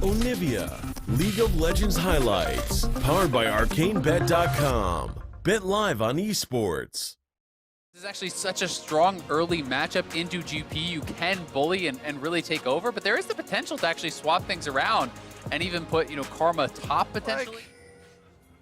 Onivia, League of Legends highlights, powered by ArcaneBet.com. Bet live on esports. This is actually such a strong early matchup into GP. You can bully and really take over, but there is the potential to actually swap things around and even put, Karma top potentially.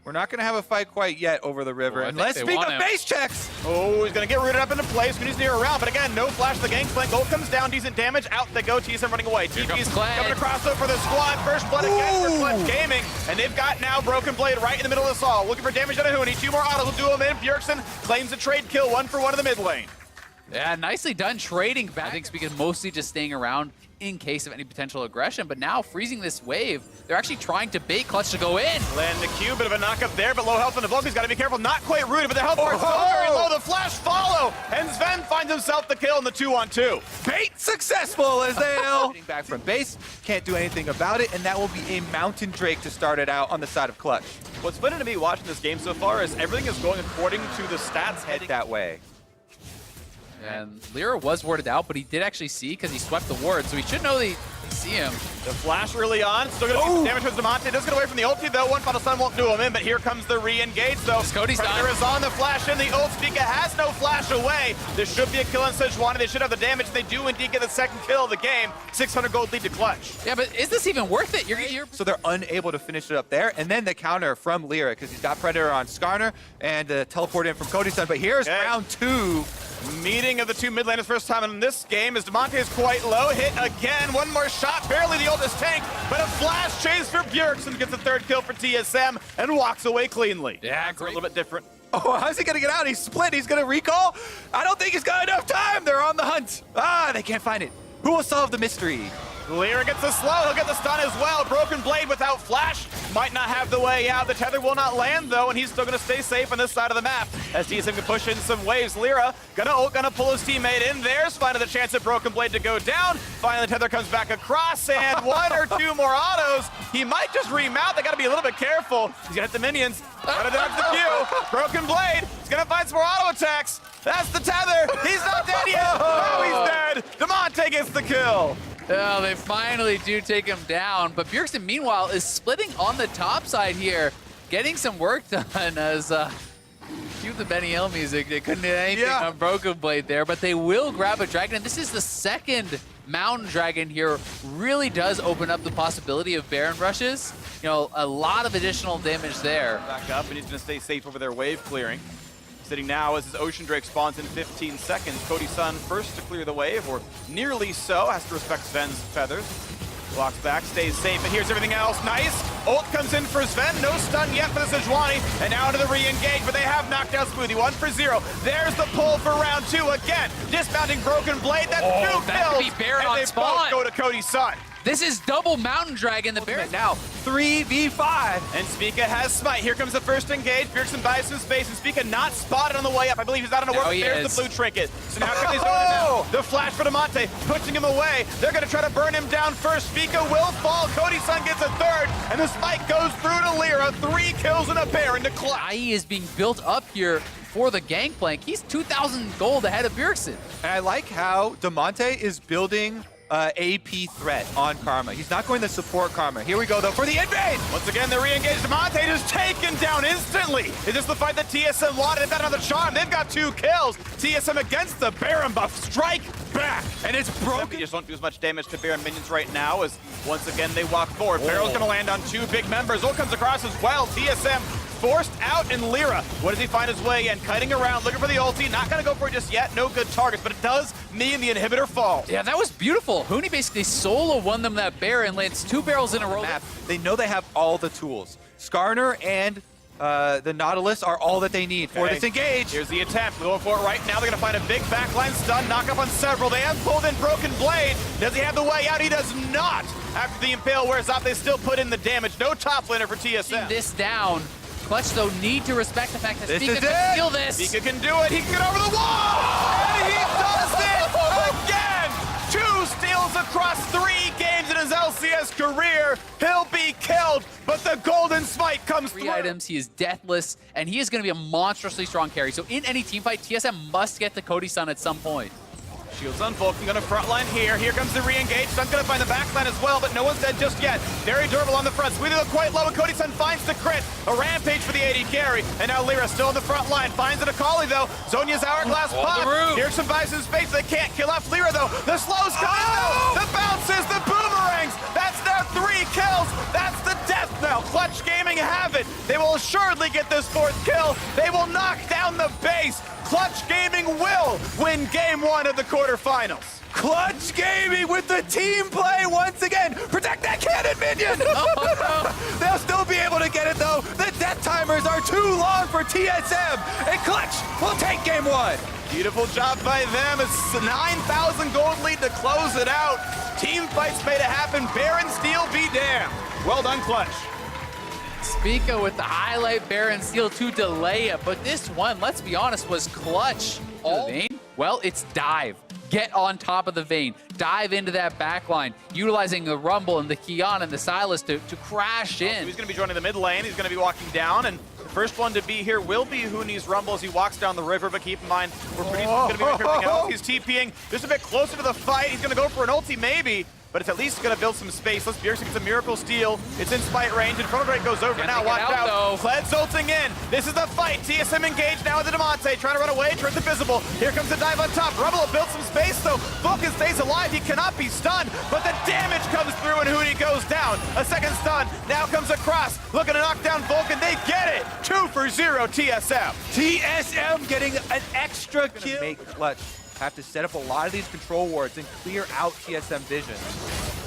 We're not going to have a fight quite yet over the river. Well, And let's speak of base checks. Oh, he's going to get rooted up into place. He's near around, but again, no flash to the gangplank. Gold comes down, decent damage. Out they go. TSM running away. TP's coming across though for the squad. First blood again for Clutch Gaming. And they've got now Broken Blade right in the middle of this all. Looking for damage out of Huni. 2 more autos will do him in. Bjergsen claims a trade kill, 1 for 1 in the mid lane. Yeah, nicely done trading back. I think speaking mostly just staying around in case of any potential aggression, but now freezing this wave, they're actually trying to bait Clutch to go in. Land the Q, bit of a knock up there, but low health on the Volk. He's got to be careful, not quite rooted, but the health bar is still very low. The flash follow, and Sven finds himself the kill in the 2-on-2. Bait successful as they'll getting back from base. Can't do anything about it, and that will be a Mountain Drake to start it out on the side of Clutch. What's fun to me watching this game so far is everything is going according to the stats Head that way. And Lyra was warded out, but he did actually see because he swept the ward, so he should know they see him. The flash early on, still going to do some damage towards Damonte. Does get away from the ulti though. One final stun won't do him in, but here comes the re-engage. So Cody's Predator is on the flash in. The ult Spica has no flash away. This should be a kill on Sejuani. They should have the damage. They do indeed get the second kill of the game. 600 gold lead to Clutch. Yeah, but is this even worth it? You're So they're unable to finish it up there, and then the counter from Lyra because he's got Predator on Skarner and the teleport in from Cody's son. But here's round 2. Meeting of the 2 mid laners first time in this game as Damonte is quite low. Hit again, 1 more shot, barely the oldest tank, but a flash chase for Bjergsen gets the 3rd kill for TSM and walks away cleanly. Yeah, great. A little bit different. Oh, how's he gonna get out? He's split, he's gonna recall? I don't think he's got enough time. They're on the hunt. They can't find it. Who will solve the mystery? Lyra gets the slow, he'll get the stun as well. Broken Blade without flash, might not have the way out. The tether will not land though, and he's still gonna stay safe on this side of the map. As TSM can push in some waves, Lyra gonna pull his teammate in. There's finally the chance of Broken Blade to go down. Finally the tether comes back across, and 1 or 2 more autos. He might just remount, they gotta be a little bit careful. He's gonna hit the minions, gotta dodge the Q. Broken Blade, he's gonna find some more auto attacks. That's the tether, he's not dead yet. Oh, he's dead. Damonte gets the kill. Oh, they finally do take him down, but Bjergsen, meanwhile, is splitting on the top side here, getting some work done as, cue the Benny Hill music. They couldn't do anything on Broken Blade there, but they will grab a dragon, and this is the 2nd Mountain Dragon here. Really does open up the possibility of Baron rushes. A lot of additional damage there. Back up, and he's gonna stay safe over their wave clearing. Sitting now as his Ocean Drake spawns in 15 seconds. Cody's son first to clear the wave, or nearly so, has to respect Sven's feathers. Blocks back, stays safe, and here's everything else. Nice. Ult comes in for Sven. No stun yet for the Sejuani. And now to the re-engage, but they have knocked out Smoothie. 1 for 0. There's the pull for round 2 again. Dismounting Broken Blade. That's 2 that kills. could be Baron and on they spawn. both go to Cody's son. This is double Mountain Dragon. The Baron Now 3v5. And Spica has Smite. Here comes the first engage. Bjergsen buys some space, and Spica not spotted on the way up. I believe he's out on a work, but there's the blue trinket. So now can they zone it now? The flash for Damonte, pushing him away. They're going to try to burn him down first. Spica will fall. Cody's son gets a 3rd, and the spike goes through to Lyra. 3 kills and a Baron to Clutch. IE is being built up here for the gangplank. He's 2,000 gold ahead of Bjergsen. And I like how Damonte is building AP threat on Karma. He's not going to support Karma. Here we go, though, for the invade! Once again, the re-engage. Damonte is taken down instantly. Is this the fight that TSM wanted? They've got another charm. They've got 2 kills. TSM against the Baron buff. Strike back. And it's broken. They just don't do as much damage to Baron minions right now as once again they walk forward. Barrel's going to land on 2 big members. Ult comes across as well. TSM forced out in Lyra. What does he find his way in? Kiting around, looking for the ulti. Not going to go for it just yet. No good targets, but it does mean the inhibitor falls. Yeah, that was beautiful. Huni basically solo won them that Baron, lands 2 barrels in a row. They know they have all the tools. Skarner and the Nautilus are all that they need for this engage. Here's the attempt. Going for it right now. They're going to find a big backline stun. Knock up on several. They have pulled in Broken Blade. Does he have the way out? He does not. After the Impale wears off, they still put in the damage. No top laner for TSM. This down. Clutch, though, need to respect the fact that This Spica is can it. steal this. Spica can do it. He can get over the wall. And he does it again. 2 steals across 3 games in his LCS career. He'll be killed, but the golden smite comes 3 through. items, he is deathless, and he is going to be a monstrously strong carry. So in any team fight, TSM must get the Cody Sun at some point. Shields on Vulcan, gonna frontline here. Here comes the re-engage. Sun's gonna find the backline as well, but no one's dead just yet. Very durable on the front. Sweetie look quite low, and Cody Sun finds the crit. A rampage for the AD carry, and now Lyra still in the front line. Finds an Akali though. Zonya's hourglass pop. Here's some buys in space. They can't kill off Lyra though. The slow's coming though. The bounces, the boomerangs. That's their 3 kills. That's the death knell. Clutch Gaming have it. They will assuredly get this 4th kill. They will knock down the base. Clutch Gaming will win game 1 of the quarterfinals. Clutch Gaming with the team play once again. Protect that cannon, minion! They'll still be able to get it though. The death timers are too long for TSM, and Clutch will take game 1. Beautiful job by them. It's a 9,000 gold lead to close it out. Team fights made it happen. Baron Steel be damned. Well done, Clutch. Spica with the highlight, Baron Steel to delay it, but this one, let's be honest, was clutch. All vein? Well, it's dive. Get on top of the vein. Dive into that backline, utilizing the Rumble and the Kiana and the Silas to crash in. He's going to be joining the mid lane. He's going to be walking down, and the first one to be here will be Huni's Rumble as he walks down the river, but keep in mind, we're pretty going to be everything else. He's TPing just a bit closer to the fight. He's going to go for an ulti maybe, but it's at least going to build some space. Let's Bjergsen gets a miracle steal. It's in spite range, and Chrono Drake goes over now. Watch out. Kled's ulting in. This is the fight. TSM engaged now with the Demonte, trying to run away, turns invisible. Here comes the dive on top. Rumble built some space, though. Vulcan stays alive. He cannot be stunned, but the damage comes through, and Huni goes down. A second stun. Now comes across. Looking to knock down Vulcan. They get it. 2 for 0 TSM. TSM getting an extra kill. Make Clutch have to set up a lot of these control wards and clear out TSM vision.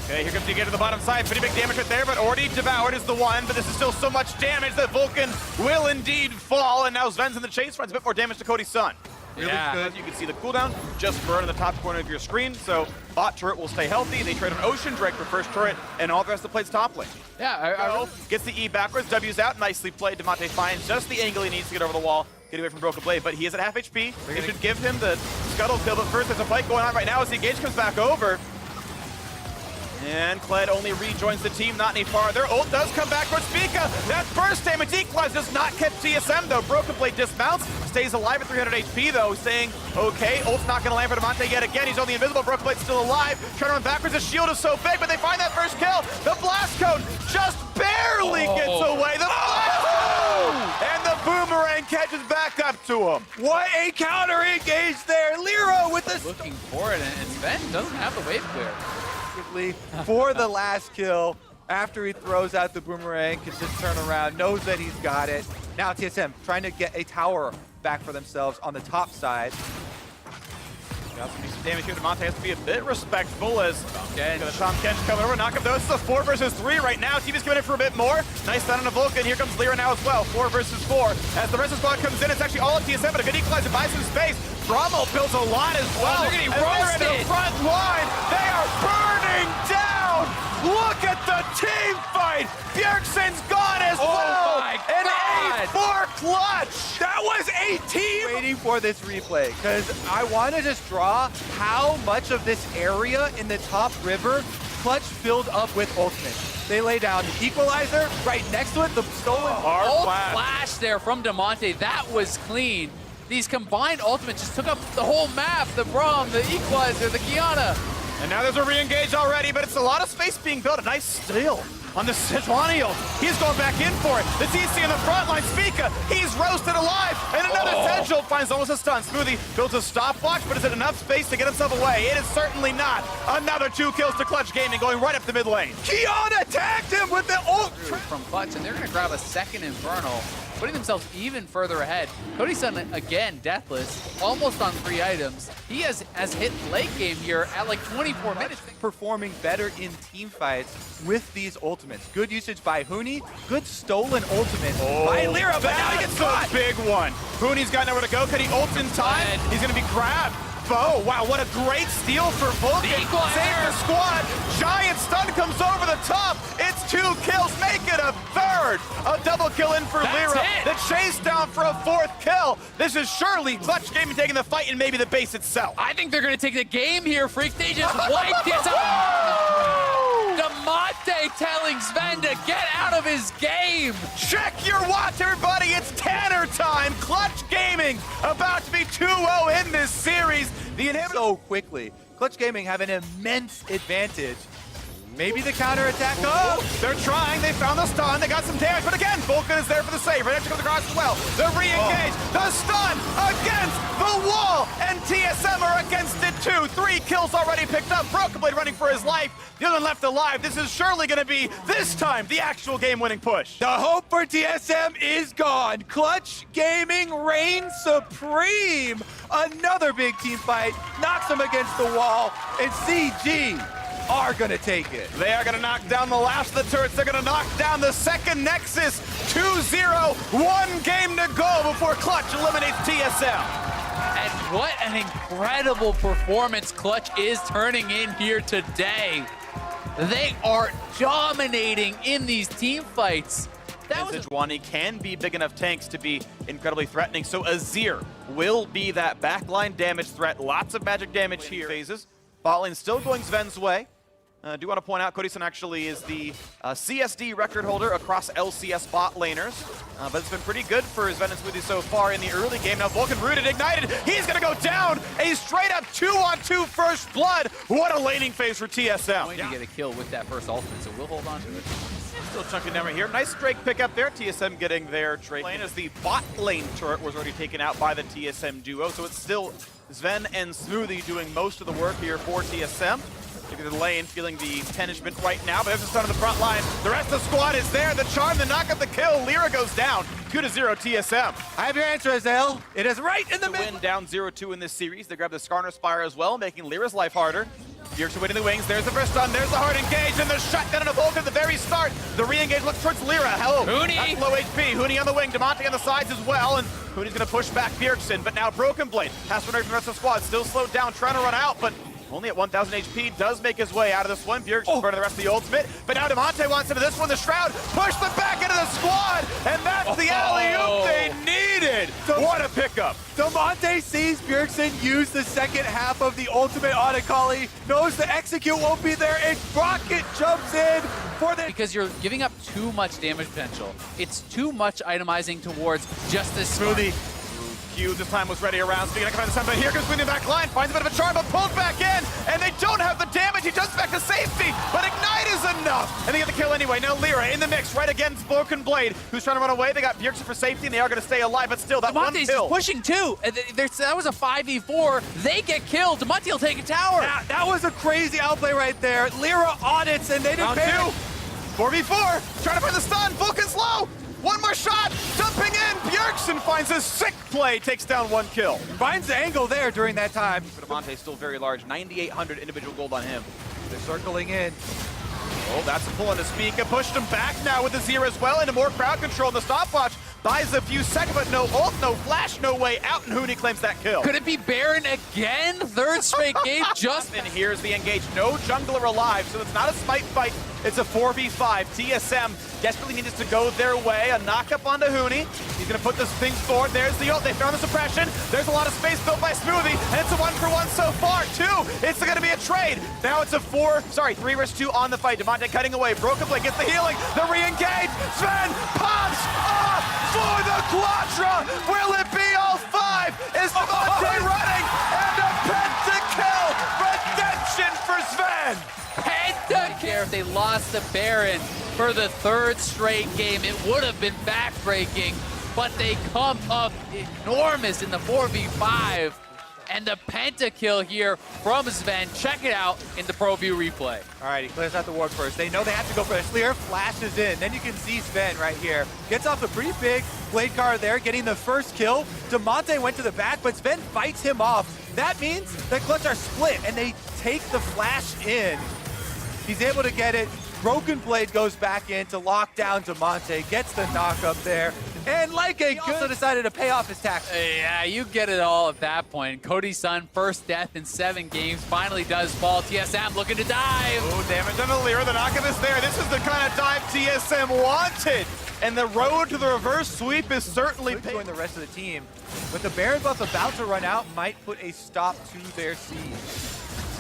Okay, here comes you get to the bottom side. Pretty big damage right there, but already devoured is the one. But this is still so much damage that Vulcan will indeed fall. And now Sven's in the chase, runs a bit more damage to Cody's Sun. Really good. You can see the cooldown just burn in the top corner of your screen. So bot turret will stay healthy. They trade on Ocean Drake for first turret, and all the rest of the plays top lane. Yeah, Gets the E backwards. W's out. Nicely played. Demonte finds just the angle he needs to get over the wall. Get away from Broken Blade, but he is at half HP. They should give him the scuttle kill, but first there's a fight going on right now as the engage comes back over. And Kled only rejoins the team, not any farther. Ult does come back for Spica. That burst damage equalize does not catch TSM though. Broken Blade dismounts, stays alive at 300 HP though, saying, okay, ult's not gonna land for Demonte yet again. He's only invisible, Broken Blade's still alive. Trying to run backwards, the shield is so big, but they find that first kill. The blast cone just barely gets away. The blast cone! And the boomerang catches back up to him. What a counter engage there. Lyra with the looking for it, and Sven doesn't have the wave clear. For the last kill, after he throws out the boomerang, can just turn around, knows that he's got it. Now TSM trying to get a tower back for themselves on the top side. Got some decent damage here. Demonte has to be a bit respectful as Tom Kench coming over, knock him though. This is a 4 versus 3 right now. TV's coming in for a bit more. Nice stun on a Vulcan. Here comes Lyra now as well. 4 versus 4. As the rest of the squad comes in, it's actually all of TSM, but a good equalizer buys some space. Bramo builds a lot as well. They're getting roasted. They're in the front line. They are burning down. Look at the team fight. Bjergsen's gone as well. My An God. 8-4 clutch. That was a team! Waiting for this replay, because I want to just draw how much of this area in the top river Clutch filled up with ultimate. They lay down the equalizer, right next to it, the stolen Ult flash there from Demonte. That was clean. These combined ultimates just took up the whole map. The Braum, the equalizer, the Kiana. And now there's a re-engage already, but it's a lot of space being built. A nice steal on the Sejuani ult. He's going back in for it. The TC in the front line, Spica, he's roasted alive. And another Sej ult finds almost a stun. Smoothie builds a stopwatch, but is it enough space to get himself away? It is certainly not. Another 2 kills to Clutch Gaming, going right up the mid lane. Kiana tagged him with the ult! From Clutch, and they're going to grab a second Infernal, putting themselves even further ahead. Cody Sun, again, deathless, almost on 3 items. He has hit late game here at like 24 minutes. Performing better in team fights with these ultimates. Good usage by Huni, good stolen ultimate by Lyra, but now he gets caught. A big one. Huni's got nowhere to go. Can he ult in time? He's going to be grabbed. Oh, wow, what a great steal for Vulcan. Save the squad. Giant stun comes over the top. It's 2 kills, make it a 3rd. A double kill in for Lyra. The chase down for a 4th kill. This is surely Clutch Gaming taking the fight and maybe the base itself. I think they're going to take the game here, Freak. They just wiped this up. Demonte telling Sven to get out of of his game. Check your watch, everybody. It's Tanner time. Clutch Gaming about to be 2-0 in this series. The inhibitor So quickly. Clutch Gaming have an immense advantage. Maybe the counterattack. Oh! They're trying. They found the stun. They got some damage. But again, Vulcan is there for the save. Redemption comes across as well. The re-engage. The stun against the wall. And TSM are against it too. 3 kills already picked up. Broken Blade running for his life. The other one left alive. This is surely going to be, this time, the actual game-winning push. The hope for TSM is gone. Clutch Gaming reigns supreme. Another big team fight. Knocks them against the wall. And CG are gonna take it. They are going to knock down the last of the turrets. They're going to knock down the second Nexus. 2-0. 1 game to go before Clutch eliminates TSM. And what an incredible performance Clutch is turning in here today. They are dominating in these team fights. That was Sejuani can be big enough tanks to be incredibly threatening, so Azir will be that backline damage threat. Lots of magic damage here. Phases. Bot lane still going Sven's way. I do want to point out, Cody Sun actually is the CSD record holder across LCS bot laners. But it's been pretty good for Sven and Smoothie so far in the early game. Now Vulcan rooted, ignited. He's going to go down. A straight up 2-on-2 first blood. What a laning phase for TSM. going to get a kill with that first ultimate, so we'll hold on to it. Still chunking down right here. Nice Drake pick up there. TSM getting their Drake lane as the bot lane turret was already taken out by the TSM duo. So it's still Sven and Smoothie doing most of the work here for TSM. Looking at the lane, feeling the punishment right now, but there's a stun on the front line. The rest of the squad is there. The charm, the knock up, the kill. Lyra goes down. 2-0 TSM. I have your answer, Azael. It is right in the To middle. win down 0-2 in this series. They grab the Skarner Spire as well, making Lyra's life harder. Bjergsen winning the wings. There's the first stun. There's the hard engage and the shutdown on a Vulcan at the very start. The re-engage looks towards Lyra. Hello. Huni. That's low HP. Huni on the wing. Demonte on the sides as well. And Huni's going to push back Bjergsen. But now Broken Blade has to run away from the rest of the squad. Still slowed down, trying to run out, but only at 1,000 HP, does make his way out of this one. Bjergsen burning the rest of the ultimate. But now Demonte wants into this one. The Shroud pushed them back into the squad. And that's the alley-oop they needed. What a pickup. Demonte sees Bjergsen use the second half of the ultimate on Akali, knows the execute won't be there, and Rocket jumps in for the... Because you're giving up too much damage potential. It's too much itemizing towards just this Smoothie. Q this time was ready around. Speaking of command the sun, but here comes Smoothie back line, finds a bit of a charm, but pulled back in, and they don't have the damage. He jumps back to safety, but Ignite is enough, and they get the kill anyway. Now Lyra in the mix, right against Broken Blade, who's trying to run away. They got Bjergsen for safety, and they are going to stay alive, but still, that one Demonte's kill. pushing too. That was a 5v4. They get killed. Demonte will take a tower. That was a crazy outplay right there. Lyra audits, and they didn't Round 2, 4v4, trying to find the stun. Vulcan's low. One more shot, jumping in. Bjergsen finds a sick play, takes down 1 kill. Finds the angle there during that time. But Demonte's still very large, 9,800 individual gold on him. They're circling in. Oh, that's a pull on the Spica. Pushed him back now with the Zero as well into more crowd control. The stopwatch buys a few seconds, but no ult, no flash, no way out, and Huni claims that kill. Could it be Baron again? Third straight game just... And here's the engage. No jungler alive, so it's not a smite fight. It's a 4v5. TSM desperately needs to go their way. A knock up onto Huni. He's going to put this thing forward. There's the ult. They found the suppression. There's a lot of space built by Smoothie, and it's a 1-for-1 so far. 2. It's going to be a trade. Now it's a 3 versus 2 on the fight. Demonte cutting away. Broken Blade gets the healing. The re-engage. Sven pops off for the Quadra. Will it be all 5? Is Demonte running? And a pentakill. Redemption for Sven. Penta-care. If they lost the Baron for the 3rd straight game, it would have been backbreaking, but they come up enormous in the 4v5. And the pentakill here from Sven. Check it out in the Pro View replay. All right, he clears out the ward first. They know they have to go for this. Lyra flashes in. Then you can see Sven right here. Gets off a pretty big blade card there, getting the first kill. Demonte went to the back, but Sven fights him off. That means that Clutch are split, and they take the flash in. He's able to get it. Broken Blade goes back in to lock down Demonte, gets the knock up there, and like a good... also decided to pay off his tax. Yeah, you get it all at that point. Cody Sun, first death in 7 games, finally does fall. TSM looking to dive. Oh, damage on the Lyra. The knockup is there. This is the kind of dive TSM wanted. And the road to the reverse sweep is certainly Could join the rest of the team, but the Baron buff about to run out might put a stop to their siege.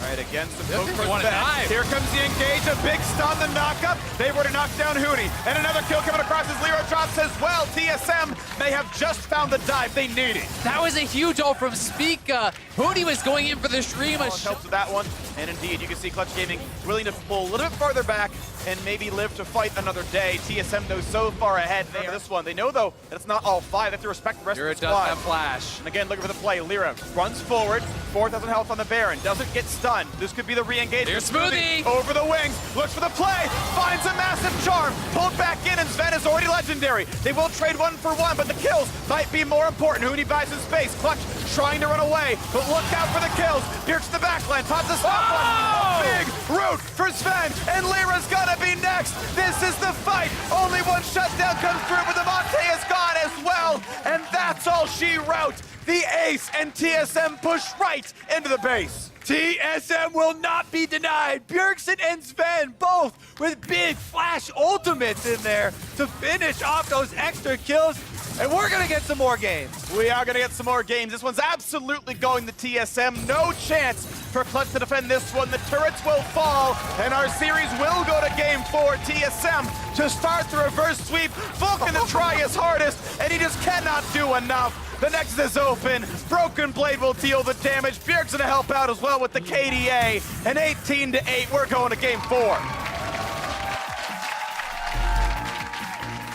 All right, again, some Yep, poke they for wanna Sven. dive. Here comes the engage, a big stun, the knock-up. They've already knocked down Huni. And another kill coming across as Lira drops as well. TSM may have just found the dive they needed. That was a huge ult from Spica. Huni was going in for the stream. Helps with that one. And indeed, you can see Clutch Gaming willing to pull a little bit farther back and maybe live to fight another day. TSM knows so far ahead for this one. They know, though, that it's not all five. They have to respect the rest Lyra of the does squad. have flash. And again, looking for the play. Lyra runs forward. 4,000 health on the Baron. Doesn't get stunned. This could be the re-engage. Here's Smoothie. Over the wings. Looks for the play. Finds a massive charm. Pulled back in, and Sven is already legendary. They will trade 1-for-1, but the kills might be more important. Huni buys his space. Clutch trying to run away, but look out for the kills. Bjerg's to the backline. Pops the stop one. Big root for Sven, and Lyra's gonna be next. This is the fight. Only one shutdown comes through, but the Monte is gone as well, and that's all she wrote. The ace and TSM push right into the base. TSM will not be denied. Bjergsen and Sven both with big flash ultimates in there to finish off those extra kills. And we're gonna get some more games. We are gonna get some more games. This one's absolutely going to TSM. No chance for Clutch to defend this one. The turrets will fall, and our series will go to game 4. TSM to start the reverse sweep. Vulcan to try his hardest, and he just cannot do enough. The Nexus is open. Broken Blade will deal the damage. Bjerg's gonna help out as well with the KDA. And 18-8, we're going to game 4.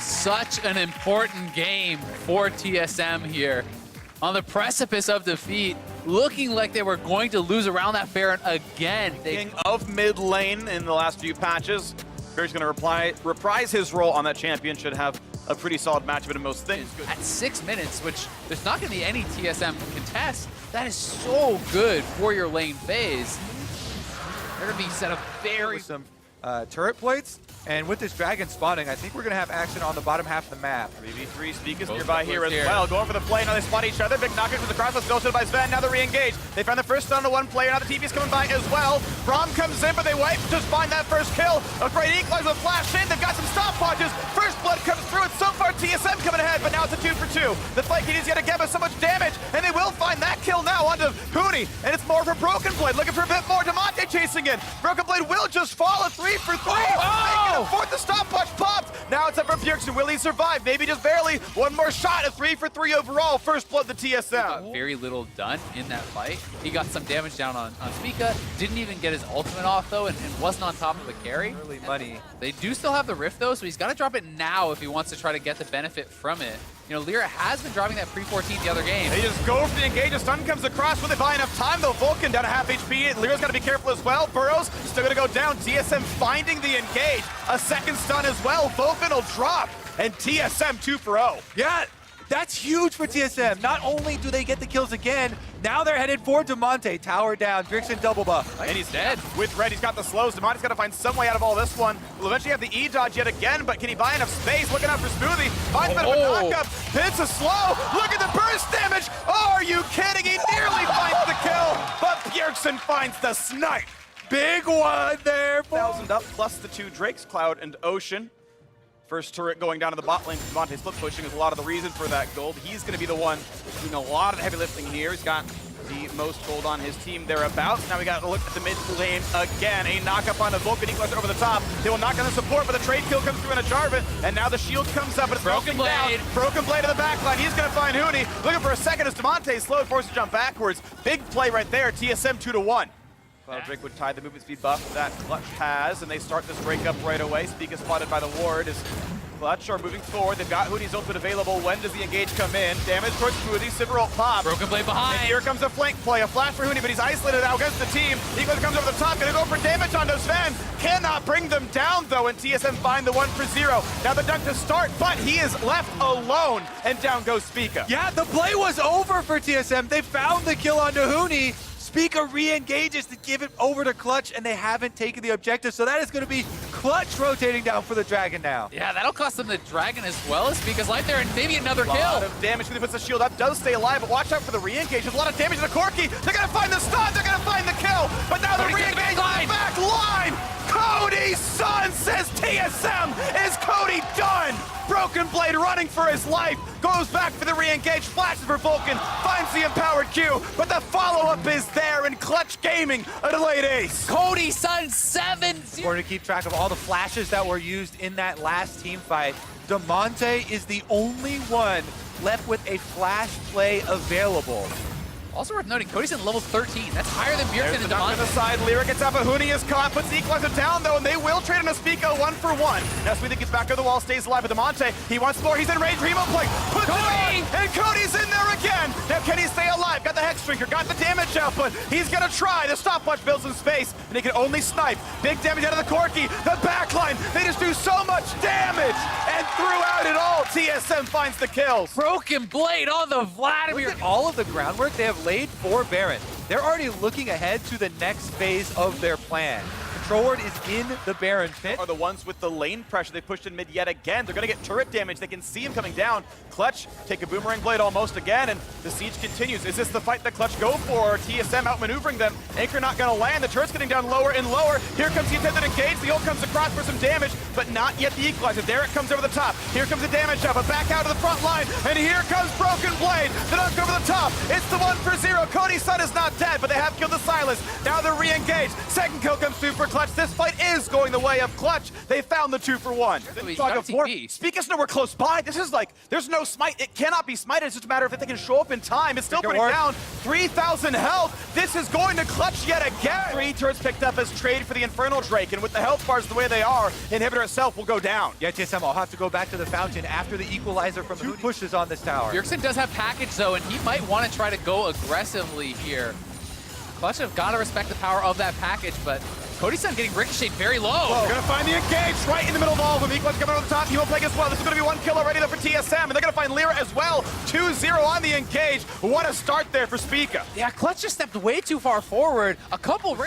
Such an important game for TSM here. On the precipice of defeat, looking like they were going to lose around that Baron again. King of mid lane in the last few patches. Bjerg's gonna reprise his role on that champion. Should have a pretty solid matchup in most things. At 6 minutes, which there's not going to be any TSM contest, that is so good for your lane phase. They're going to be set up very... With some turret plates, and with this dragon spawning, I think we're gonna have action on the bottom half of the map. 3v3, Speak is Both nearby here as here. well. Going for the play, now they spot each other. Big knockers with the cross, let's go by Sven, now the re-engage. They found the first stun to one player, now the TP's coming by as well. Braum comes in, but they wipe, just find that first kill. A great equalizer with flash in, they've got some stopwatches. First blood comes through, and so far TSM coming ahead, but now it's a 2-for-2. The fight continues to get so much damage, and they will find that kill now onto Huni, and it's more for Broken Blade, looking for a bit more. Demonte chasing in. Broken Blade will just fall, a 3-for-3. They can afford the stopwatch popped. Now it's up for Bjergsen. Will he survive? Maybe just barely. One more shot, a 3-for-3 overall. First blood to TSM. Got very little done in that fight. He got some damage down on Spica, didn't even get his ultimate off though, and wasn't on top of the carry. Early money. They do still have the Rift though, so he's got to drop it now if he wants to try to get the benefit from it. You know, Lyra has been dropping that pre-14 the other game. They just go for the engage. A stun comes across. Will they buy enough time though? Vulcan down to half HP. Lyra's got to be careful as well. Burrows still going to go down. TSM finding the engage. A second stun as well. Vulcan will drop. And TSM 2-for-0. Yeah, that's huge for TSM. Not only do they get the kills again, now they're headed for Demonte. Tower down, Bjergsen double buff. And he's dead. With Red, he's got the slows. Demonte's got to find some way out of all this one. Will eventually have the E-dodge yet again, but can he buy enough space? Looking out for Smoothie. Finds a bit of a knockup. Hits a slow. Look at the burst damage. Oh, are you kidding? He nearly finds the kill, but Bjergsen finds the snipe. Big one there. 1,000 up, plus the 2 Drakes, Cloud and Ocean. First turret going down to the bot lane. Demonte's flip pushing is a lot of the reason for that gold. He's going to be the one doing a lot of the heavy lifting here. He's got the most gold on his team thereabouts. Now we got to look at the mid lane again. A knock-up on the Vulcan equalizer over the top. They will knock down the support, but the trade kill comes through in a Jarvan. And now the shield comes up, and it's Broken Blade. down. Broken Blade to the back line. He's going to find Huni. Looking for a second as Demonte slowed, forced to jump backwards. Big play right there. TSM 2-1. Cloud Drake would tie the movement speed buff that Clutch has, and they start this breakup right away. Speak is spotted by the ward as Clutch are moving forward. They've got Huni's ultimate available. When does the engage come in? Damage towards Smoothie. Sivir ult pop. Broken Blade behind. And here comes a flank play. A flash for Huni, but he's isolated out against the team. Equalizer comes over the top. Gonna go for damage onto Sven. Cannot bring them down, though, and TSM find the 1-for-0. Now the dunk to start, but he is left alone, and down goes Spica. Yeah, the play was over for TSM. They found the kill onto Huni. Spica re-engages to give it over to Clutch, and they haven't taken the objective, so that is going to be Clutch rotating down for the Dragon now. Yeah, that'll cost them the Dragon as well as Spica's life there, and maybe another A lot kill. of damage when he puts the shield up, does stay alive, but watch out for the re-engage. There's a lot of damage to the Corki. They're going to find the stun, they're going to find the kill, but now the Cody's in the re-engage back on the back line. Cody's son says TSM TSM, is Cody done? Broken Blade running for his life, goes back for the re-engage, flashes for Vulcan, finds the empowered Q, but the follow-up is there, and Clutch Gaming a delayed ace. Cody Sun 7-0. We're going to keep track of all the flashes that were used in that last team fight. Damonte is the only one left with a flash play available. Also worth noting, Cody's in level 13. That's higher than Bjergsen There's and the knock on the Damonte. side. Lyra gets up. Huni is caught. Puts the equalizer down, though, and they will trade on a Spico 1-for-1. Now Sweden gets back to the wall, stays alive with Damonte. He wants more. He's in range. Remo play. Puts it on, and Cody's in there again. Now can he stay alive? Got the Hex Drinker. Got the damage output. He's going to try. The stopwatch builds some space, and he can only snipe. Big damage out of the Corki. The backline. They just do so much damage. And throughout it all, TSM finds the kills. Broken Blade on the Vladimir. Look at all of the groundwork they have laid for Baron. They're already looking ahead to the next phase of their plan. Control Ward is in the Baron pit. Are the ones with the lane pressure. They pushed in mid yet again. They're going to get turret damage. They can see him coming down. Clutch take a boomerang blade almost again, and the siege continues. Is this the fight that Clutch go for? TSM outmaneuvering them. Anchor not going to land. The turret's getting down lower and lower. Here comes the attempted engage. The ult comes across for some damage, but not yet the equalizer. There it comes over the top. Here comes the damage up, but back out to the front line, and here comes Broken Blade. The dunk over the top. It's the 1-for-0. Cody's son is not dead, but they have killed the Silas. Now they're re-engaged. Second kill comes through for Clutch. This fight is going the way of Clutch. They found the 2-for-1. He's Talk got of four. TP. Speak us nowhere close by. This is like, there's no smite. It cannot be smited. It's just a matter of if they can show up in time. It's still pretty down. 3,000 health. This is going to Clutch yet again. 3 turrets picked up as trade for the Infernal Drake, and with the health bars the way they are, Inhibitor itself will go down. Yeah, TSM will have to go back to the fountain after the equalizer from 2 pushes on this tower. Bjergsen does have package though, and he might want to try to go aggressively here. Clutch have got to respect the power of that package, but Cody's son getting ricocheted very low. They're going to find the engage right in the middle of all of them. Equalizer coming over the top. He will play as well. This is going to be 1 kill already though for TSM, and they're going to find Lyra as well. 2-0 on the engage. What a start there for Spica. Yeah, Clutch just stepped way too far forward. A couple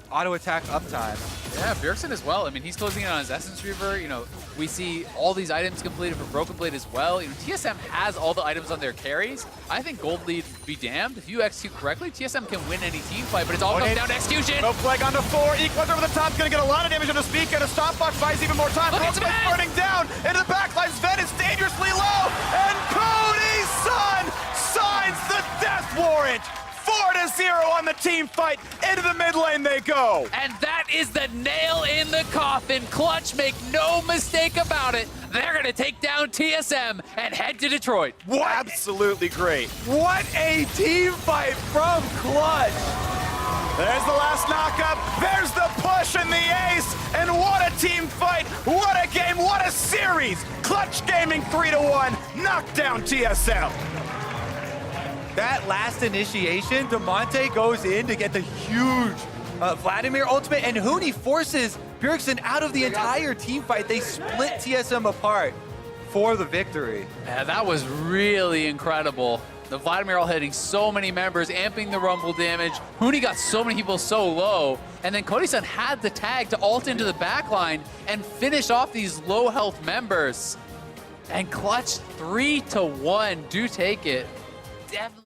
Auto attack uptime. Yeah, Bjergsen as well. I mean, he's closing in on his Essence Reaver. You know, we see all these items completed for Broken Blade as well. You know, TSM has all the items on their carries. I think Gold Lead be damned. If you execute correctly, TSM can win any team fight, but it's all comes down to execution. No flag onto 4. Equalizer over the top. Going to get a lot of damage on the Spica, and a stopwatch buys even more time. Look at Broken Blade Sven! burning down into the backline. Sven is dangerously low, and Cody's son signs the death warrant. 4-0 on the team fight. Into the mid lane they go. And that is the nail in the coffin. Clutch, make no mistake about it. They're going to take down TSM and head to Detroit. What? Absolutely great. What a team fight from Clutch. There's the last knockup. There's the push and the ace. And what a team fight. What a game. What a series. Clutch Gaming 3-1. Knocked down TSM. That last initiation, Damonte goes in to get the huge Vladimir ultimate, and Huni forces Bjergsen out of the entire team fight. They split TSM apart for the victory. Yeah, that was really incredible. The Vladimir all hitting so many members, amping the rumble damage. Huni got so many people so low. And then Cody-san had the tag to ult into the backline and finish off these low health members. And Clutch 3-1 do take it. Definitely.